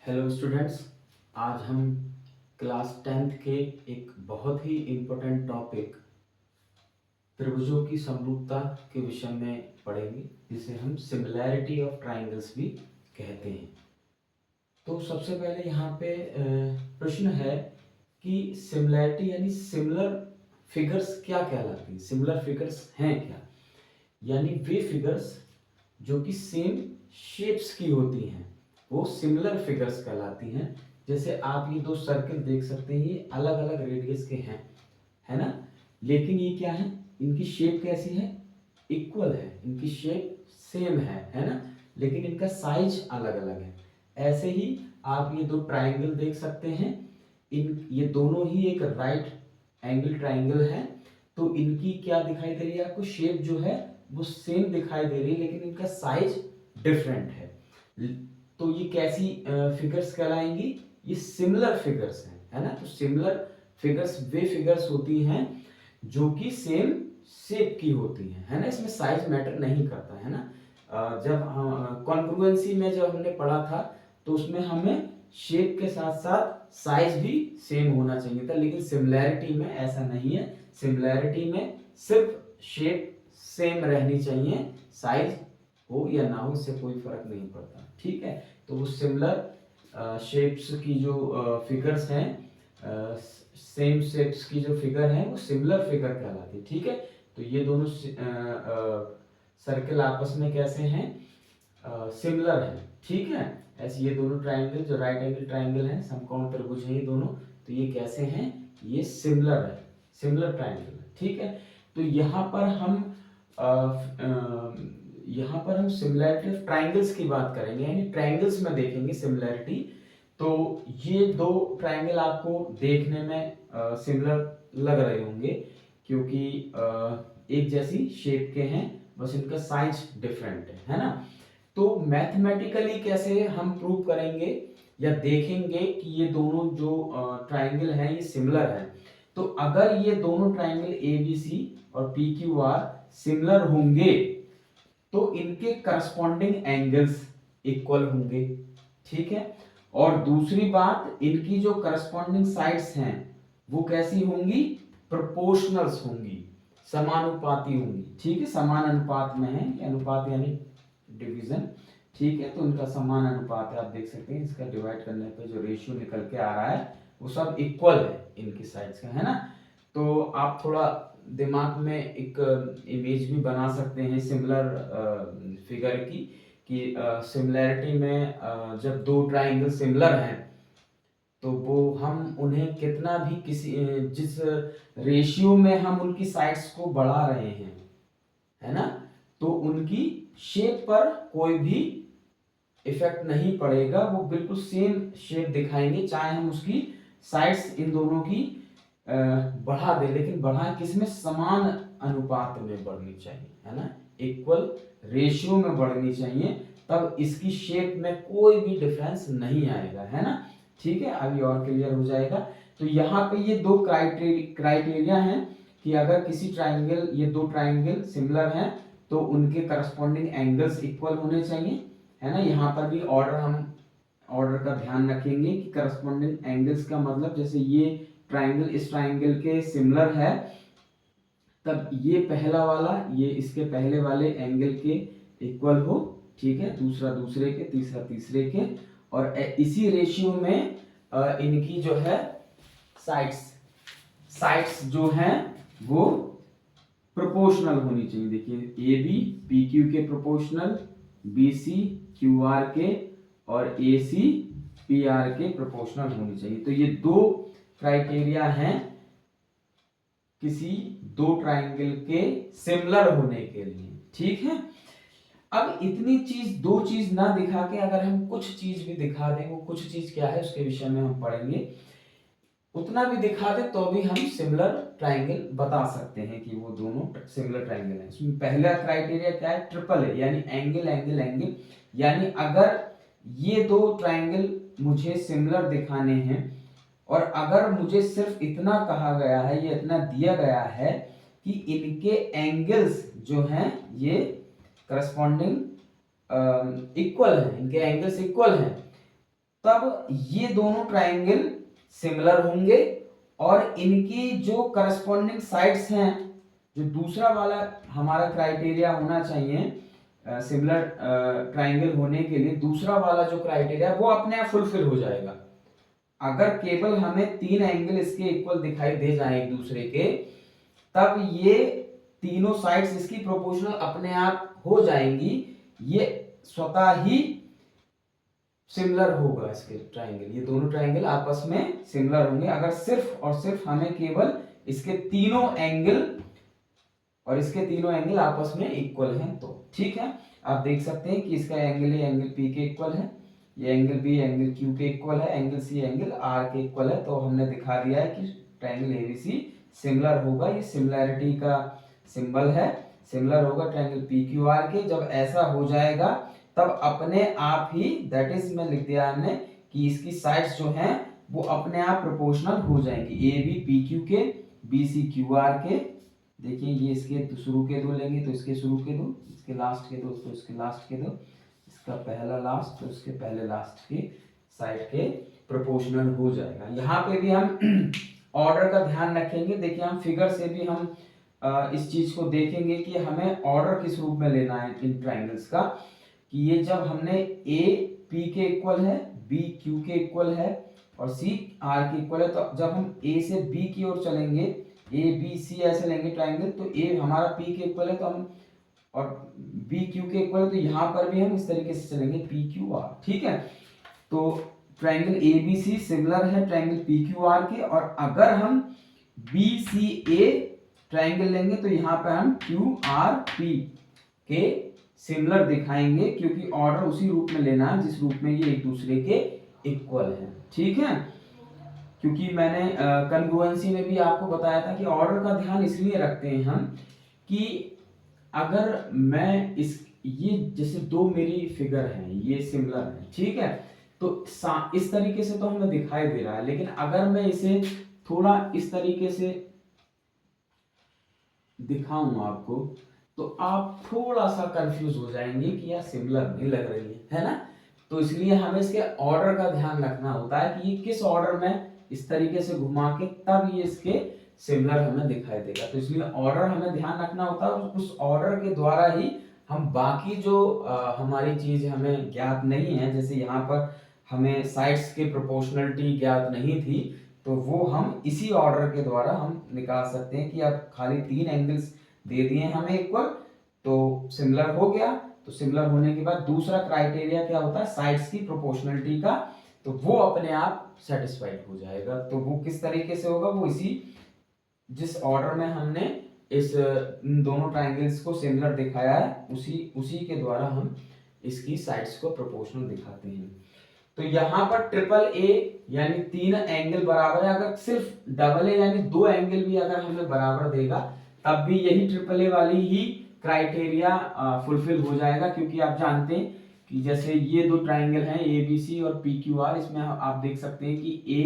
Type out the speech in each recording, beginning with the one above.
Hello students. आज हम class 10th के एक बहुत ही इम्पोर्टेंट टॉपिक त्रिभुजों की समरूपता के विषय में पढ़ेंगे, जिसे हम सिमिलैरिटी ऑफ ट्राइंगल्स भी कहते हैं। तो सबसे पहले यहाँ पे प्रश्न है कि सिमिलैरिटी यानी सिमिलर फिगर्स क्या कहलाती हैं। सिमिलर फिगर्स हैं क्या? यानी वे फिगर्स जो कि सेम शेप्स की होती हैं वो सिमिलर फिगर्स कहलाती हैं। जैसे आप ये दो सर्कल देख सकते हैं, ये अलग अलग रेडियस के हैं, है ना। लेकिन ये क्या है, इनकी शेप कैसी है? इक्वल है, इनकी शेप सेम है ना। लेकिन इनका साइज अलग अलग है। ऐसे ही आप ये दो ट्राइंगल देख सकते हैं, ये दोनों ही एक राइट एंगल ट्राइंगल है। तो इनकी क्या दिखाई दे रही है आपको? शेप जो है वो सेम दिखाई दे रही है, लेकिन इनका साइज डिफरेंट है। तो ये कैसी फिगर्स कहलाएंगी? ये सिमिलर फिगर्स हैं, है ना। तो सिमिलर फिगर्स वे फिगर्स होती हैं जो कि सेम शेप की होती हैं, है ना। इसमें साइज मैटर नहीं करता, है ना। जब कॉन्ग्रुएंसी में जब हमने पढ़ा था तो उसमें हमें शेप के साथ साथ साइज भी सेम होना चाहिए था, लेकिन सिमिलैरिटी में ऐसा नहीं है। सिमिलैरिटी में सिर्फ शेप सेम रहनी चाहिए, साइज हो या ना हो इससे कोई फर्क नहीं पड़ता, ठीक है। तो वो सिमिलर शेप्स की जो फिगर्स हैं, सेम शेप्स की जो फिगर है वो सिमिलर फिगर कहलाती है, ठीक है। तो ये दोनों सर्कल आपस में कैसे हैं? सिमिलर है, ठीक है। ऐसे ये दोनों ट्राइंगल जो राइट एंगल ट्राइंगल है, समकोण त्रिभुज है ये दोनों, तो ये कैसे हैं? ये सिमिलर है, सिमिलर ट्राइंगल है, ठीक है। तो यहाँ पर हम सिमिलैरिटी ऑफ ट्राइंगल्स की बात करेंगे, यानी ट्राइंगल्स में देखेंगे सिमिलैरिटी। तो ये दो ट्राइंगल आपको देखने में सिमिलर लग रहे होंगे, क्योंकि एक जैसी शेप के हैं, बस इनका साइज डिफरेंट है ना। तो मैथमेटिकली कैसे हम प्रूव करेंगे या देखेंगे कि ये दोनों जो ट्राइंगल हैं ये सिमिलर हैं? तो अगर ये दोनों ट्राइंगल ABC और PQR सिमिलर होंगे तो इनके करस्पॉन्डिंग एंगल्स इक्वल होंगे, ठीक है। और दूसरी बात, इनकी जो करस्पॉन्डिंग साइड्स हैं वो कैसी होंगी? प्रोपोर्शनल्स होंगी, समानुपाती होंगी, ठीक है। समान अनुपात में है, अनुपात यानी डिवीजन, ठीक है। तो इनका समान अनुपात है, आप देख सकते हैं इसका डिवाइड करने पे जो रेशियो निकल के आ रहा है वो सब इक्वल है इनकी साइड्स का, है ना। तो आप थोड़ा दिमाग में एक इमेज भी बना सकते हैं सिमिलर फिगर की, कि सिमिलैरिटी में जब दो ट्राइंगल सिमिलर हैं तो वो हम उन्हें कितना भी किसी जिस रेशियो में हम उनकी साइड्स को बढ़ा रहे हैं, है ना, तो उनकी शेप पर कोई भी इफेक्ट नहीं पड़ेगा, वो बिल्कुल सेम शेप दिखाएंगे, चाहे हम उसकी साइड्स इन दोनों की बढ़ा दे। लेकिन बढ़ाएं किसमें? समान अनुपात में बढ़नी चाहिए, है ना, इक्वल रेशियो में बढ़नी चाहिए, तब इसकी शेप में कोई भी डिफरेंस नहीं आएगा, है ना, ठीक है। अभी और क्लियर हो जाएगा। तो यहाँ पे ये दो क्राइटेरिया हैं कि अगर किसी ट्राइंगल, ये दो ट्राइंगल सिमिलर हैं तो उनके करस्पॉन्डिंग एंगल्स इक्वल होने चाहिए, है ना। यहाँ पर भी ऑर्डर का ध्यान रखेंगे कि करस्पॉन्डिंग एंगल्स का मतलब, जैसे ये ट्राइंगल इस ट्राइंगल के सिमिलर है, तब ये पहला वाला ये इसके पहले वाले एंगल के इक्वल हो, ठीक है, दूसरा दूसरे के, तीसरा तीसरे के, और इसी रेशियो में इनकी जो है साइड्स जो हैं वो प्रोपोर्शनल होनी चाहिए। देखिए AB PQ के प्रोपोर्शनल, BC QR के, और AC PR के प्रोपोर्शनल होनी चाहिए। तो ये दो क्राइटेरिया हैं किसी दो ट्राइंगल के सिमिलर होने के लिए, ठीक है। अब इतनी चीज, दो चीज ना दिखा के अगर हम कुछ चीज भी दिखा दें, वो कुछ चीज क्या है उसके विषय में हम पढ़ेंगे, उतना भी दिखा दे तो भी हम सिमिलर ट्राइंगल बता सकते हैं कि वो दोनों सिमिलर ट्राइंगल हैं। इसमें पहला क्राइटेरिया क्या है? ट्रिपल है, यानी एंगल एंगल एंगल, यानी अगर ये दो ट्राइंगल मुझे सिमिलर दिखाने हैं और अगर मुझे सिर्फ इतना कहा गया है, ये इतना दिया गया है कि इनके एंगल्स जो हैं ये करस्पॉन्डिंग इक्वल है, इनके एंगल्स इक्वल हैं, तब ये दोनों ट्राइंगल सिमिलर होंगे और इनकी जो करस्पॉन्डिंग साइड्स हैं, जो दूसरा वाला हमारा क्राइटेरिया होना चाहिए सिमिलर ट्राइंगल होने के लिए, दूसरा वाला जो क्राइटेरिया वो अपने आप फुलफिल हो जाएगा। अगर केवल हमें 3 एंगल इसके इक्वल दिखाई दे जाए एक दूसरे के, तब ये तीनों साइड्स इसकी प्रोपोर्शनल अपने आप हो जाएंगी, ये स्वतः ही सिमिलर होगा इसके ट्राइंगल, ये दोनों ट्राइंगल आपस में सिमिलर होंगे अगर सिर्फ और सिर्फ हमें केवल इसके तीनों एंगल और इसके तीनों एंगल आपस में इक्वल हैं तो। ठीक है, आप देख सकते हैं कि इसका एंगल ए एंगल पी के इक्वल है, ये एंगल बी एंगल क्यू के इक्वल है, एंगल सी एंगल आर के इक्वल है, तो हमने दिखा दिया है कि ट्राइंगल एबीसी सिमिलर होगा। ये सिमिलैरिटी का सिंबल है, सिमिलर होगा ट्राइंगल पी क्यू आर के। जब ऐसा हो जाएगा तब अपने आप ही, दैट इज में लिख दिया हमने कि इसकी साइड्स जो हैं वो अपने आप प्रोपोर्शनल हो जाएंगी, ए बी पी क्यू के, बी सी क्यू आर के। देखिए ये इसके शुरू के दो लेंगे तो इसके शुरू के दो, इसके लास्ट के दो तो इसके लास्ट के दो, इसका पहला लास्ट तो इसके पहले लास्ट की साइड के प्रोपोर्शनल हो जाएगा। यहाँ पे भी हम ऑर्डर का ध्यान रखेंगे। देखिए हम फिगर से भी हम इस चीज को देखेंगे कि हमें ऑर्डर किस रूप में लेना है इन ट्राइंगल्स का, कि ये जब हमने ए पी के इक्वल है, बी क्यू के इक्वल है और सी आर के इक्वल है, तो जब हम ए से बी की ओर चलेंगे, ए बी सी ऐसे लेंगे ट्राइंगल, तो ए हमारा पी के इक्वल है तो हम, और बी क्यू के इक्वल है तो यहाँ पर भी हम इस तरीके से चलेंगे पी क्यू आर। ठीक है, तो triangle A B C similar है ट्राइंगल पी क्यू आर के, और अगर हम बी सी ए ट्राइंगल लेंगे तो यहाँ पर हम क्यू आर पी के सिमिलर दिखाएंगे, क्योंकि ऑर्डर उसी रूप में लेना है जिस रूप में ये एक दूसरे के इक्वल है। ठीक है, क्योंकि मैंने कन्ग्रुएंसी में भी आपको बताया था कि ऑर्डर का ध्यान इसलिए रखते हैं हम कि अगर मैं ये जैसे दो मेरी फिगर हैं, ये सिमिलर है, ठीक है, तो इस तरीके से तो हमें दिखाई दे रहा है, लेकिन अगर मैं इसे थोड़ा इस तरीके से दिखाऊं आपको, तो आप थोड़ा सा कंफ्यूज हो जाएंगे कि यार सिमिलर नहीं लग रही है ना। तो इसलिए हमें इसके ऑर्डर का ध्यान रखना होता है कि ये किस ऑर्डर में इस तरीके से घुमा के तब ये इसके सिमिलर हमें दिखाई देगा। तो इसलिए ऑर्डर हमें ध्यान रखना होता है, उस ऑर्डर के द्वारा ही हम बाकी जो हमारी चीज हमें ज्ञात नहीं है, जैसे यहाँ पर हमें साइड्स के प्रोपोर्शनलिटी ज्ञात नहीं थी, तो वो हम इसी ऑर्डर के द्वारा हम निकाल सकते हैं कि अब खाली 3 एंगल्स दे दिए हमें इक्वल, तो सिमिलर हो गया। तो सिमिलर होने के बाद दूसरा क्राइटेरिया क्या होता है, साइड्स की प्रोपोर्शनलिटी का, तो वो अपने आप सेटिस्फाइड हो जाएगा। तो वो किस तरीके से होगा, वो इसी जिस ऑर्डर में हमने इन दोनों ट्राइंगल्स को सिमिलर दिखाया है, उसी के द्वारा हम इसकी साइड्स को प्रोपोर्शनल दिखाते हैं। तो यहाँ पर ट्रिपल ए यानी 3 एंगल बराबर है, अगर सिर्फ डबल ए यानी 2 एंगल भी अगर हमें बराबर देगा तब भी यही ट्रिपल ए वाली ही क्राइटेरिया फुलफिल हो जाएगा, क्योंकि आप जानते हैं कि जैसे ये दो ट्राइंगल हैं ए बी सी और पी क्यू आर, इसमें आप देख सकते हैं कि ए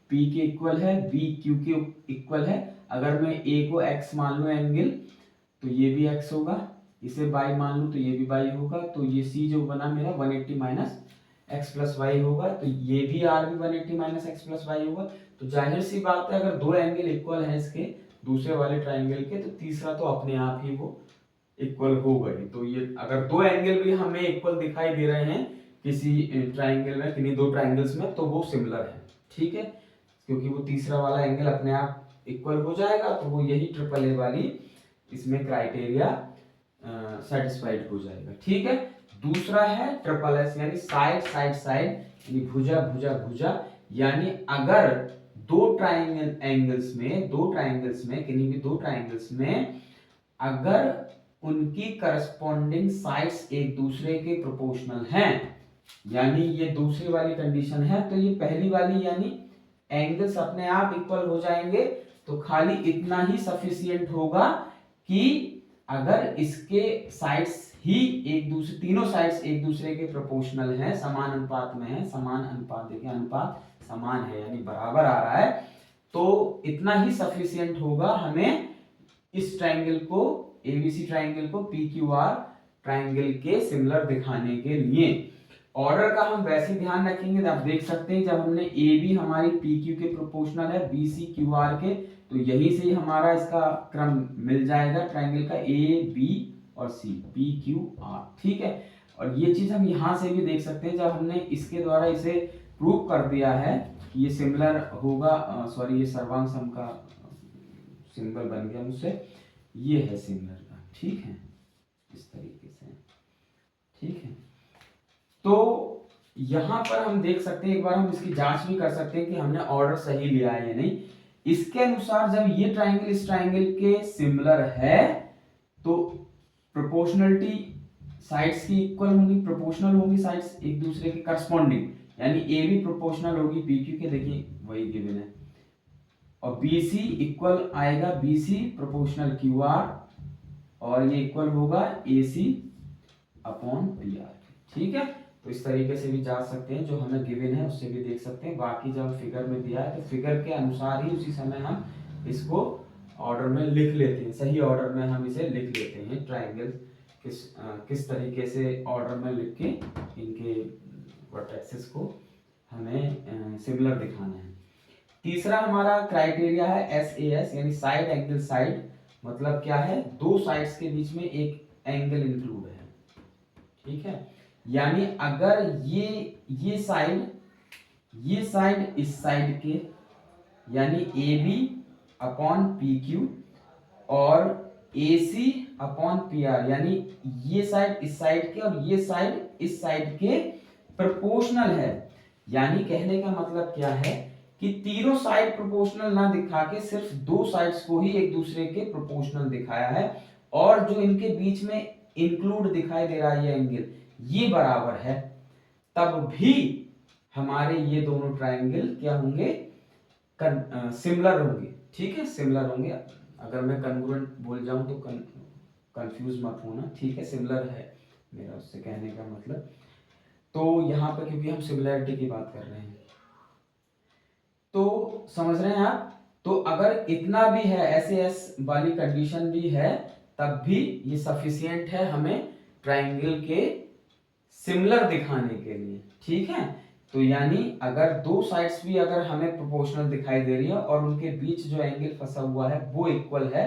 पी के इक्वल है, बी क्यू के इक्वल है। अगर मैं ए को एक्स मान लूं एंगल, तो ये भी एक्स होगा, इसे बाई मान लूं तो ये भी बाई होगा, तो ये सी जो बना मेरा 180 माइनस एक्स प्लस वाई होगा, तो ये भी आर भी 180 माइनस एक्स प्लस वाई होगा। तो जाहिर सी बात है, अगर 2 एंगल इक्वल हैं इसके दूसरे वाले ट्राइंगल के, तो तीसरा तो अपने आप ही वो इक्वल हो गई। तो ये अगर 2 एंगल भी हमें इक्वल दिखाई दे रहे हैं किसी ट्राइंगल में, किन्हीं 2 ट्राइंगल्स में, तो वो सिमिलर है। ठीक है, क्योंकि वो तीसरा वाला एंगल अपने आप इक्वल हो जाएगा, तो वो यही ट्रिपल ए वाली इसमें क्राइटेरिया सेटिस्फाइड हो जाएगा। ठीक है, दूसरा है ट्रिपल एस यानी साइड साइड साइड, यानी भुजा भुजा भुजा, यानी अगर दो ट्राइंगल्स में किन्हीं भी 2 ट्राइंगल्स में अगर उनकी करस्पॉन्डिंग साइड्स एक दूसरे के प्रोपोर्शनल हैं, यानी ये दूसरी वाली कंडीशन है, तो ये पहली वाली यानी एंगल्स अपने आप इक्वल हो जाएंगे। तो खाली इतना ही सफिशिएंट होगा कि अगर इसके साइड्स ही तीनों साइड्स एक दूसरे के प्रोपोर्शनल हैं, समान अनुपात में है, समान अनुपात, देखिए अनुपात समान है यानी बराबर आ रहा है, तो इतना ही सफिशिएंट होगा हमें इस ट्राइंगल को, एबीसी ट्राइंगल को पी क्यू आर ट्राइंगल के सिमिलर दिखाने के लिए। ऑर्डर का हम वैसे ही ध्यान रखेंगे, आप देख सकते हैं जब हमने ए बी हमारी पी क्यू के प्रोपोर्शनल है, बी सी क्यू आर के, तो यहीं से ही हमारा इसका क्रम मिल जाएगा ट्राइंगल का, ए बी और सी, पी क्यू आर, ठीक है। और ये चीज हम यहाँ से भी देख सकते हैं जब हमने इसके द्वारा इसे प्रूव कर दिया है कि ये सिमिलर होगा, सॉरी ये सर्वांग सम का सिंबल बन गया मुझसे, ये है सिमिलर का, ठीक है, इस तरीके से, ठीक है। तो यहां पर हम देख सकते हैं, एक बार हम इसकी जांच भी कर सकते हैं कि हमने ऑर्डर सही लिया है या नहीं। इसके अनुसार जब ये ट्राइंगल इस ट्राइंगल के सिमिलर है तो प्रोपोर्शनलिटी साइड्स की इक्वल होंगी, प्रोपोर्शनल होंगी साइड्स एक दूसरे के करस्पॉन्डिंग, यानी ए भी प्रोपोर्शनल होगी पी क्यू के, देखिए वही गिवन है, और बी सी इक्वल आएगा B C proportional Q R, और ये इक्वल होगा A C upon P R, ठीक है। तो इस तरीके से भी जा सकते हैं, जो हमें गिवन है उससे भी देख सकते हैं। बाकी जब फिगर में दिया है तो फिगर के अनुसार ही उसी समय हम इसको ऑर्डर में लिख लेते हैं, सही ऑर्डर में हम इसे लिख लेते हैं। ट्राइंगल किस तरीके से ऑर्डर में लिख के इनके वर्टेक्सेस को हमें सिमिलर दिखाना है। तीसरा हमारा क्राइटेरिया है एस यानी साइड एंगल साइड, मतलब क्या है, दो साइड्स के बीच में एक एंगल इंक्लूड है, ठीक है। यानी अगर ये साइड इस साइड के, यानी A B upon P Q और A C upon P R, यानी ये साइड इस साइड के और ये साइड इस साइड के प्रोपोर्शनल है। यानी कहने का मतलब क्या है कि तीनों साइड प्रोपोर्शनल ना दिखा के सिर्फ दो साइड्स को ही एक दूसरे के प्रोपोर्शनल दिखाया है, और जो इनके बीच में इंक्लूड दिखाई दे रहा है ये एंगल, ये बराबर है, तब भी हमारे ये दोनों ट्राइंगल क्या होंगे, सिमिलर होंगे, ठीक है, सिमिलर होंगे। अगर मैं कन्ग्रुएंट बोल जाऊं तो कंफ्यूज मत होना, ठीक है, सिमिलर है मेरा उससे कहने का मतलब। तो यहाँ पर क्योंकि हम सिमिलैरिटी की बात कर रहे हैं, तो समझ रहे हैं आप। तो अगर इतना भी है, एस वाली कंडीशन भी है, तब भी ये सफिशिएंट है हमें ट्राइंगल के सिमिलर दिखाने के लिए, ठीक है। तो यानी अगर दो साइड्स भी अगर हमें प्रोपोर्शनल दिखाई दे रही है और उनके बीच जो एंगल फंसा हुआ है वो इक्वल है,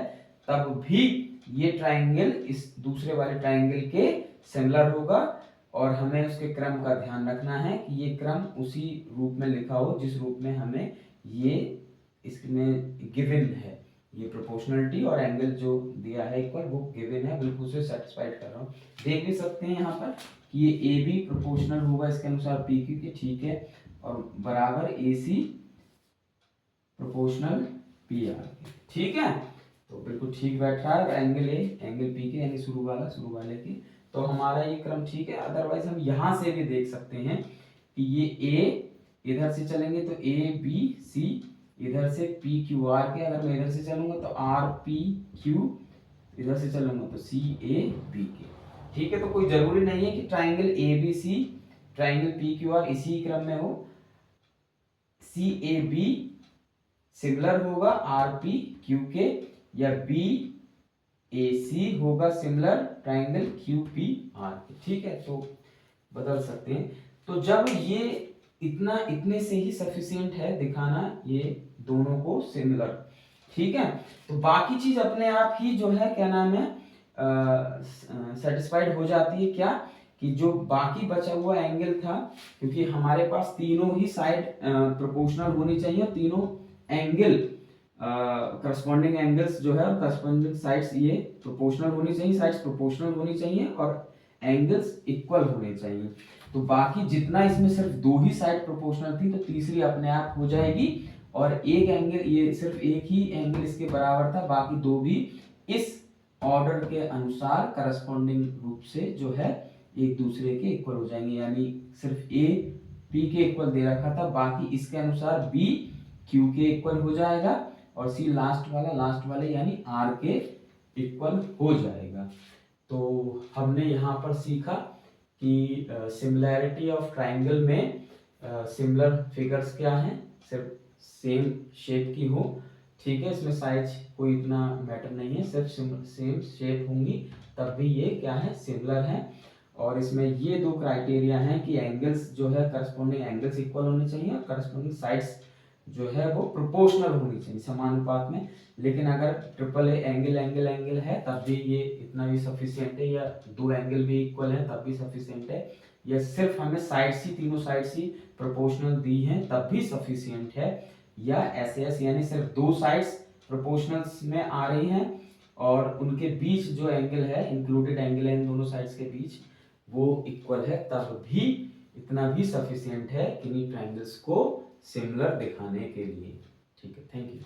तब भी ये ट्राइंगल इस दूसरे वाले ट्राइंगल के सिमिलर होगा। और हमें उसके क्रम का ध्यान रखना है कि ये क्रम उसी रूप में लिखा हो जिस रूप में हमें ये इसमें गिवन है, ये प्रोपोर्शनलिटी और एंगल जो दिया है इक्वल वो गिवन है, बिल्कुल से सेटिस्फाइड कर रहा हूँ। देख भी सकते हैं यहाँ पर कि ये ए बी प्रोपोर्शनल होगा इसके अनुसार पी क्यू के, ठीक है, और बराबर ए सी प्रोपोर्शनल पी आर, ठीक है। तो बिल्कुल ठीक बैठ रहा है, एंगल ए एंगल पी के यानी शुरू वाले की, तो हमारा ये क्रम ठीक है। अदरवाइज हम यहाँ से भी देख सकते हैं कि ये ए इधर से चलेंगे तो ए बी सी, इधर से पी क्यू आर के, अगर मैं इधर से चलूंगा तो आर पी क्यू, इधर से चलूंगा तो सी ए बी के, ठीक है। तो कोई जरूरी नहीं है कि triangle A B C triangle P Q R इसी क्रम में हो, सी ए बी सिमिलर होगा आर पी क्यू के, या बी ए सी होगा similar triangle Q P R के, ठीक है। तो बदल सकते हैं। तो जब ये इतने से ही सफिशिएंट है दिखाना ये दोनों को सिमिलर, ठीक है। तो बाकी चीज अपने आप ही जो है क्या नाम है सेटिस्फाइड हो जाती है, क्या कि जो बाकी बचा हुआ एंगल था, क्योंकि हमारे पास तीनों ही साइड प्रोपोर्शनल होनी चाहिए, तीनों एंगल करस्पॉन्डिंग एंगल्स जो है करस्पॉन्डिंग साइड्स ये प्रोपोर्शनल होनी चाहिए, साइड्स प्रोपोर्शनल होनी चाहिए और एंगल्स इक्वल होने चाहिए। तो बाकी जितना इसमें सिर्फ दो ही साइड प्रोपोर्शनल थी, तो तीसरी अपने आप हो जाएगी, और एक एंगल ये सिर्फ एक ही एंगल इसके बराबर था, बाकी दो भी इस ऑर्डर के अनुसार करस्पॉन्डिंग रूप से जो है एक दूसरे के इक्वल हो जाएंगे। यानी सिर्फ ए पी के इक्वल दे रखा था, बाकी इसके अनुसार बी क्यू के इक्वल हो जाएगा और सी लास्ट वाले यानी आर के इक्वल हो जाएगा। तो हमने यहाँ पर सीखा कि सिमिलैरिटी ऑफ ट्राइंगल में सिमिलर फिगर्स क्या हैं, सिर्फ सेम शेप की हो, ठीक है, इसमें साइज कोई इतना मैटर नहीं है, सिर्फ सेम शेप होंगी तब भी ये क्या है, सिमिलर है। और इसमें ये दो क्राइटेरिया हैं कि एंगल्स जो है करस्पॉन्डिंग एंगल्स इक्वल होने चाहिए और करस्पॉन्डिंग साइड्स जो है वो प्रोपोर्शनल होनी चाहिए, समानुपात में। लेकिन अगर triple A angle angle angle है तब भी ये इतना भी सफिशिएंट है, या दो एंगल भी इक्वल है तब भी सफिशिएंट है, या सिर्फ हमें साइड्स ही, तीनों साइड्स ही प्रोपोर्शनल दी हैं तब भी सफिशिएंट है, या एस यानी सिर्फ दो साइड्स प्रोपोर्शनल्स में आ रही हैं और उनके बीच जो एंगल है, इंक्लूडेड एंगल है इन दोनों साइड्स के बीच, वो इक्वल है, तब भी इतना भी सफिशिएंट है किन्हीं ट्रायंगल्स को सिमिलर दिखाने के लिए। ठीक है, थैंक यू।